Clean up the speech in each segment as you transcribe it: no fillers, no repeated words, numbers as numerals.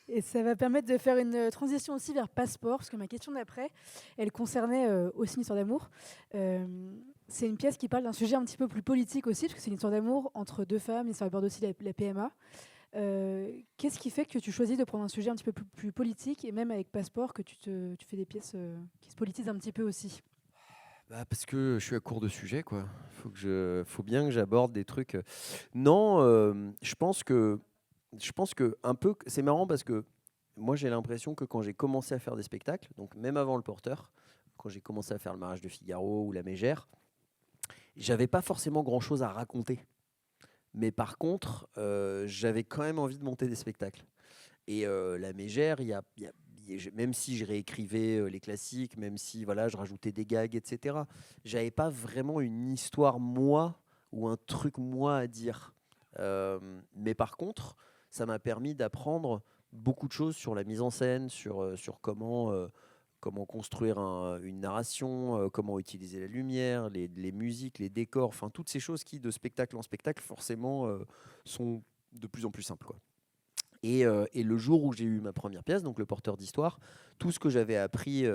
Et ça va permettre de faire une transition aussi vers Passeport, parce que ma question d'après, elle concernait aussi une histoire d'amour. C'est une pièce qui parle d'un sujet un petit peu plus politique aussi, parce que c'est une histoire d'amour entre deux femmes, et ça aborde aussi la PMA. Qu'est-ce qui fait que tu choisis de prendre un sujet un petit peu plus politique, et même avec Passeport, que tu fais des pièces qui se politisent un petit peu aussi? Bah, parce que je suis à court de sujets, quoi. Faut bien que j'aborde des trucs. Non, je pense que un peu, c'est marrant parce que moi j'ai l'impression que quand j'ai commencé à faire des spectacles, donc même avant le Porteur, quand j'ai commencé à faire le Mariage de Figaro ou la Mégère, j'avais pas forcément grand-chose à raconter. Mais par contre, j'avais quand même envie de monter des spectacles. Et la Mégère, même si je réécrivais les classiques, même si voilà, je rajoutais des gags, etc., j'avais pas vraiment une histoire moi ou un truc moi à dire. Mais par contre, ça m'a permis d'apprendre beaucoup de choses sur la mise en scène, sur comment construire une narration, comment utiliser la lumière, les musiques, les décors, enfin toutes ces choses qui, de spectacle en spectacle, forcément, sont de plus en plus simples, quoi. Et le jour où j'ai eu ma première pièce, donc le porteur d'histoire, tout ce que j'avais appris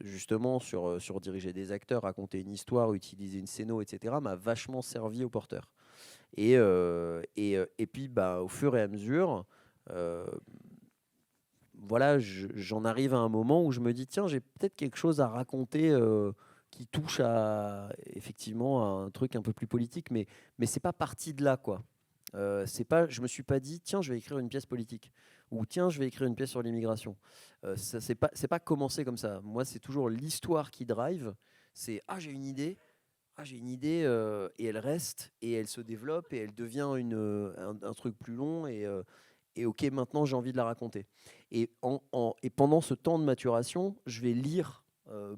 justement sur diriger des acteurs, raconter une histoire, utiliser une scéno, etc., m'a vachement servi au porteur. Et puis, bah, au fur et à mesure, euh, voilà, j'en arrive à un moment où je me dis, tiens, j'ai peut-être quelque chose à raconter qui touche à effectivement à un truc un peu plus politique, mais c'est pas parti de là, quoi. C'est pas, je me suis pas dit, tiens, je vais écrire une pièce politique ou tiens, je vais écrire une pièce sur l'immigration. Ça, c'est pas commencé comme ça. Moi, c'est toujours l'histoire qui drive. C'est j'ai une idée et elle reste et elle se développe et elle devient un truc plus long et ok, maintenant j'ai envie de la raconter. Et pendant ce temps de maturation, je vais lire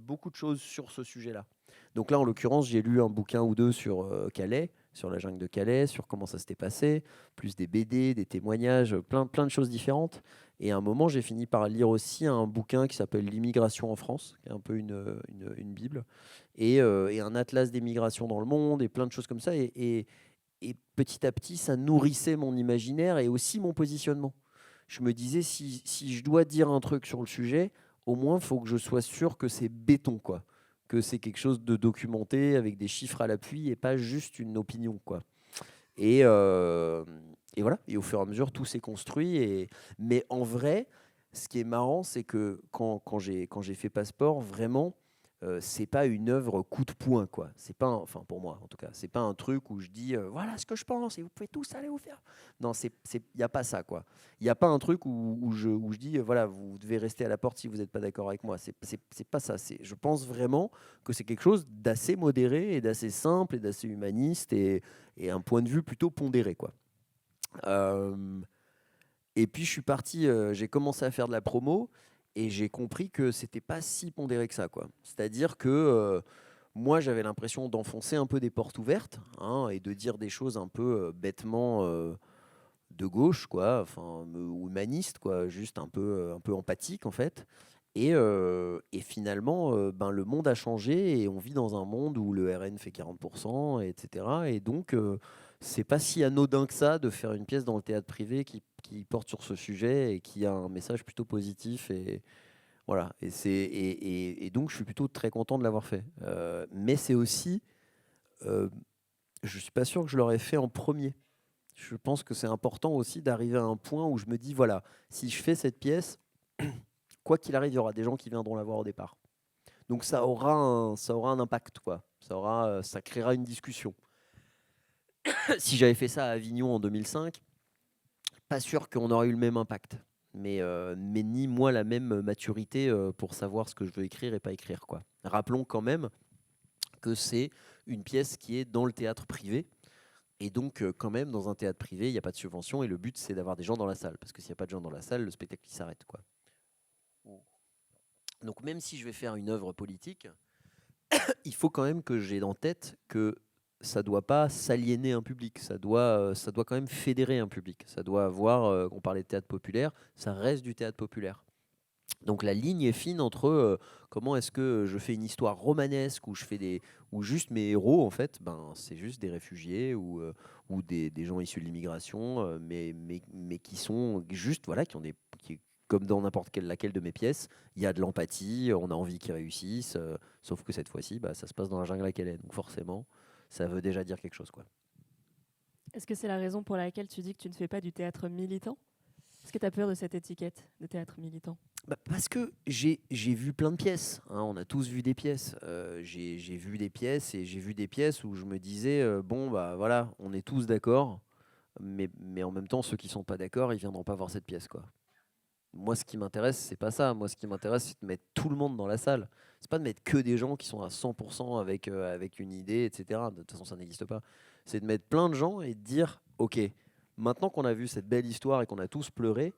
beaucoup de choses sur ce sujet-là. Donc là, en l'occurrence, j'ai lu un bouquin ou deux sur Calais, sur la jungle de Calais, sur comment ça s'était passé, plus des BD, des témoignages, plein de choses différentes. Et à un moment, j'ai fini par lire aussi un bouquin qui s'appelle L'immigration en France, qui est un peu une bible, et un atlas des migrations dans le monde, et plein de choses comme ça. Et petit à petit, ça nourrissait mon imaginaire et aussi mon positionnement. Je me disais, si je dois dire un truc sur le sujet, au moins, il faut que je sois sûr que c'est béton, quoi. Que c'est quelque chose de documenté avec des chiffres à l'appui et pas juste une opinion, quoi. Et, euh, et voilà. Et au fur et à mesure, tout s'est construit. Mais en vrai, ce qui est marrant, c'est que quand j'ai fait Passeport, vraiment, c'est pas une œuvre coup de poing, quoi. C'est pas, enfin pour moi en tout cas, c'est pas un truc où je dis voilà ce que je pense et vous pouvez tous aller vous faire. Non, y a pas ça, quoi. Il y a pas un truc où je dis voilà, vous devez rester à la porte si vous n'êtes pas d'accord avec moi. C'est pas ça. Je pense vraiment que c'est quelque chose d'assez modéré et d'assez simple et d'assez humaniste et un point de vue plutôt pondéré, quoi. Euh, et puis je suis parti, j'ai commencé à faire de la promo et j'ai compris que c'était pas si pondéré que ça, quoi. C'est-à-dire que moi j'avais l'impression d'enfoncer un peu des portes ouvertes, hein, et de dire des choses un peu bêtement de gauche, quoi, enfin, ou humaniste, quoi, juste un peu empathique en fait. Et finalement, ben, le monde a changé et on vit dans un monde où le RN fait 40%, etc. Et donc, c'est pas si anodin que ça de faire une pièce dans le théâtre privé qui porte sur ce sujet et qui a un message plutôt positif. Et voilà. Et donc, je suis plutôt très content de l'avoir fait. Mais c'est aussi, euh, je suis pas sûr que je l'aurais fait en premier. Je pense que c'est important aussi d'arriver à un point où je me dis, voilà, si je fais cette pièce, quoi qu'il arrive, il y aura des gens qui viendront la voir au départ. Donc ça aura un impact, quoi. Ça créera une discussion. Si j'avais fait ça à Avignon en 2005, pas sûr qu'on aurait eu le même impact. Mais ni moi la même maturité pour savoir ce que je veux écrire et pas écrire, quoi. Rappelons quand même que c'est une pièce qui est dans le théâtre privé. Et donc, quand même, dans un théâtre privé, il n'y a pas de subvention. Et le but, c'est d'avoir des gens dans la salle. Parce que s'il n'y a pas de gens dans la salle, le spectacle il s'arrête, quoi. Donc, même si je vais faire une œuvre politique, il faut quand même que j'ai en tête que ça doit pas s'aliéner un public, ça doit quand même fédérer un public. Ça doit avoir, on parlait de théâtre populaire, ça reste du théâtre populaire. Donc la ligne est fine entre comment est-ce que je fais une histoire romanesque ou juste mes héros en fait, ben c'est juste des réfugiés ou des gens issus de l'immigration, mais qui sont juste voilà qui ont comme dans laquelle de mes pièces, il y a de l'empathie, on a envie qu'ils réussissent, sauf que cette fois-ci, bah, ça se passe dans la jungle à Calais. Donc forcément, ça veut déjà dire quelque chose, quoi. Est-ce que c'est la raison pour laquelle tu dis que tu ne fais pas du théâtre militant? Est-ce que tu as peur de cette étiquette de théâtre militant? Bah, parce que j'ai vu plein de pièces, hein, on a tous vu des pièces. J'ai vu des pièces et j'ai vu des pièces où je me disais, bon, bah voilà, on est tous d'accord, mais en même temps, ceux qui sont pas d'accord, ils viendront pas voir cette pièce, quoi. Moi, ce qui m'intéresse, c'est pas ça. Moi, ce qui m'intéresse, c'est de mettre tout le monde dans la salle. C'est pas de mettre que des gens qui sont à 100% avec une idée, etc. De toute façon, ça n'existe pas. C'est de mettre plein de gens et de dire, OK, maintenant qu'on a vu cette belle histoire et qu'on a tous pleuré,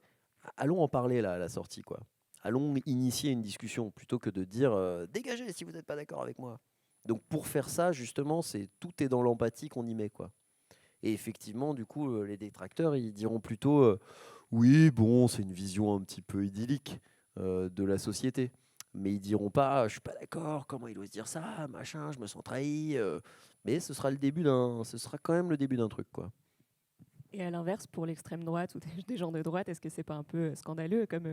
allons en parler là à la sortie, quoi. Allons initier une discussion plutôt que de dire dégagez si vous n'êtes pas d'accord avec moi. Donc pour faire ça, justement, c'est tout est dans l'empathie qu'on y met, quoi. Et effectivement, du coup, les détracteurs, ils diront plutôt oui, bon, c'est une vision un petit peu idyllique de la société. Mais ils diront pas je suis pas d'accord, comment il ose dire ça, machin, je me sens trahi. Mais ce sera quand même le début d'un truc, quoi. Et à l'inverse, pour l'extrême droite ou des gens de droite, est-ce que c'est pas un peu scandaleux comme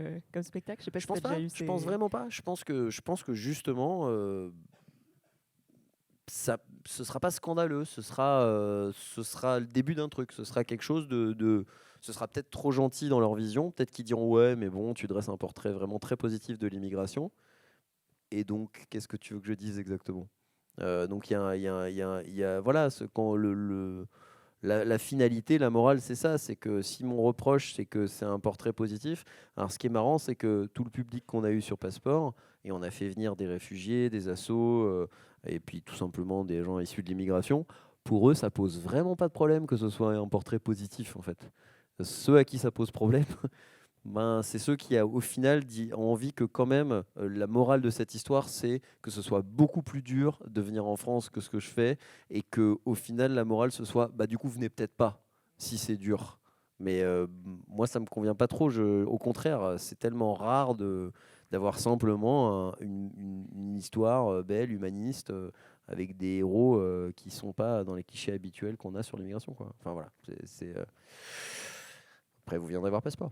spectacle? Je sais pas Je si tu as pense déjà pas, eu je pense ces... vraiment pas. Je pense que justement, ce sera pas scandaleux, ce sera le début d'un truc, ce sera quelque chose ce sera peut-être trop gentil dans leur vision, peut-être qu'ils diront ouais, mais bon, tu dresses un portrait vraiment très positif de l'immigration, et donc qu'est-ce que tu veux que je dise exactement? Donc il y a, un- il y a, un- il y a, un- il y a- voilà, quand la finalité, la morale, c'est ça, c'est que si mon reproche, c'est que c'est un portrait positif, alors ce qui est marrant, c'est que tout le public qu'on a eu sur Passeport, et on a fait venir des réfugiés, des assos, et puis tout simplement des gens issus de l'immigration, pour eux, ça pose vraiment pas de problème que ce soit un portrait positif, en fait. Ceux à qui ça pose problème, ben, c'est ceux qui, au final, ont envie que quand même, la morale de cette histoire, c'est que ce soit beaucoup plus dur de venir en France que ce que je fais, et que au final, la morale, ce soit, bah, du coup, venez peut-être pas, si c'est dur. Mais moi, ça me convient pas trop. Au contraire, c'est tellement rare d'avoir simplement une histoire belle, humaniste, avec des héros qui sont pas dans les clichés habituels qu'on a sur l'immigration, quoi. Enfin voilà. Après, vous viendrez voir Passeport.